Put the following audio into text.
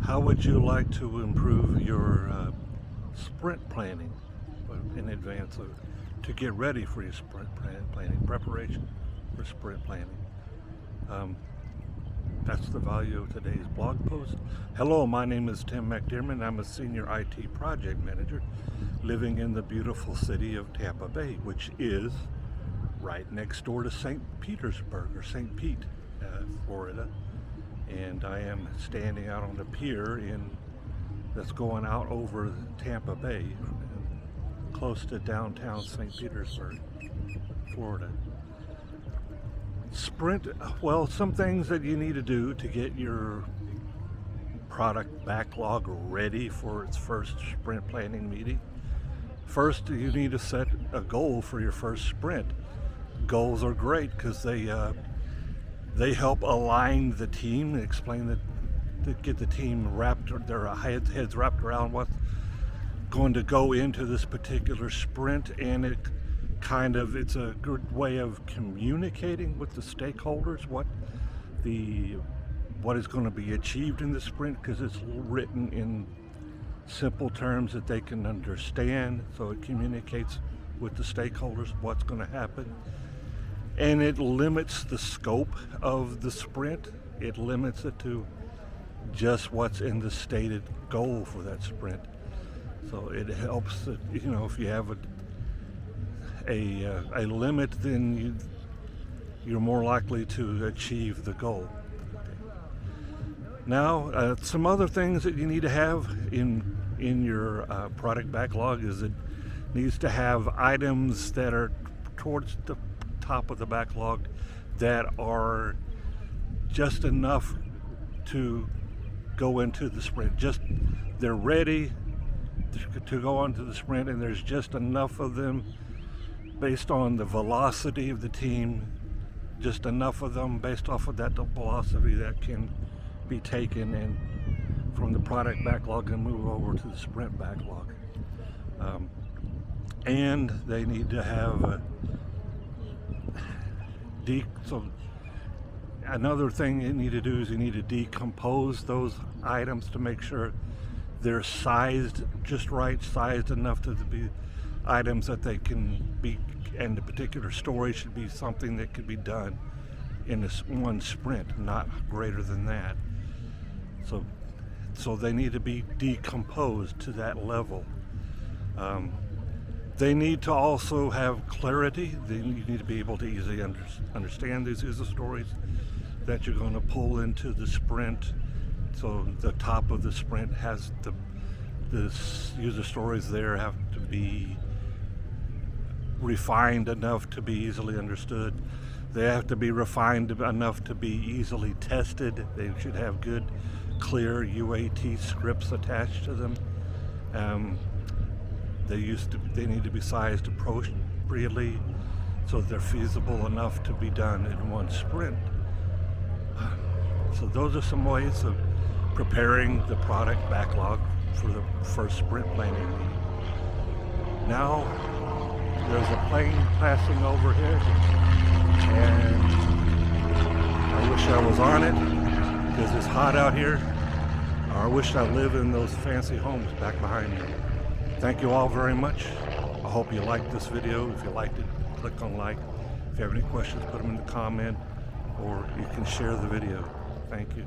How would you like to improve your sprint planning in advance to get ready for your sprint planning, preparation for sprint planning? That's the value of today's blog post. Hello, my name is Tim McDermott. I'm a senior IT project manager living in the beautiful city of Tampa Bay, which is right next door to St. Petersburg, or St. Pete, Florida. And I am standing out on the pier that's going out over Tampa Bay, close to downtown St. Petersburg, Florida. Sprint, well, some things that you need to do to get your product backlog ready for its first sprint planning meeting. First, you need to set a goal for your first sprint. Goals are great because they help align the team, explain to get the team their heads wrapped around what's going to go into this particular sprint, and it's a good way of communicating with the stakeholders what is going to be achieved in the sprint, because it's written in simple terms that they can understand, so it communicates with the stakeholders what's going to happen. And it limits the scope of the sprint. It limits it to just what's in the stated goal for that sprint. So it helps that, if you have a limit, then you're more likely to achieve the goal. Now, some other things that you need to have in your product backlog is it needs to have items that are towards the top of the backlog that are just enough to go into the sprint. They're ready to go onto the sprint, and there's just enough of them based on the velocity of the team, just enough of them based off of that velocity that can be taken in from the product backlog and move over to the sprint backlog. And they need to have so another thing you need to do is you need to decompose those items to make sure they're sized just right, sized enough to be items that they can be, and the particular story should be something that could be done in this one sprint, not greater than that. So they need to be decomposed to that level. They need to also have clarity. You need to be able to easily understand these user stories that you're going to pull into the sprint. So the top of the sprint has the user stories there have to be refined enough to be easily understood. They have to be refined enough to be easily tested. They should have good, clear UAT scripts attached to them. They need to be sized appropriately so they're feasible enough to be done in one sprint. So those are some ways of preparing the product backlog for the first sprint planning meeting. Now, there's a plane passing over here, and I wish I was on it because it's hot out here. I wish I lived in those fancy homes back behind me. Thank you all very much. I hope you liked this video. If you liked it, click on like. If you have any questions, put them in the comment, or you can share the video. Thank you.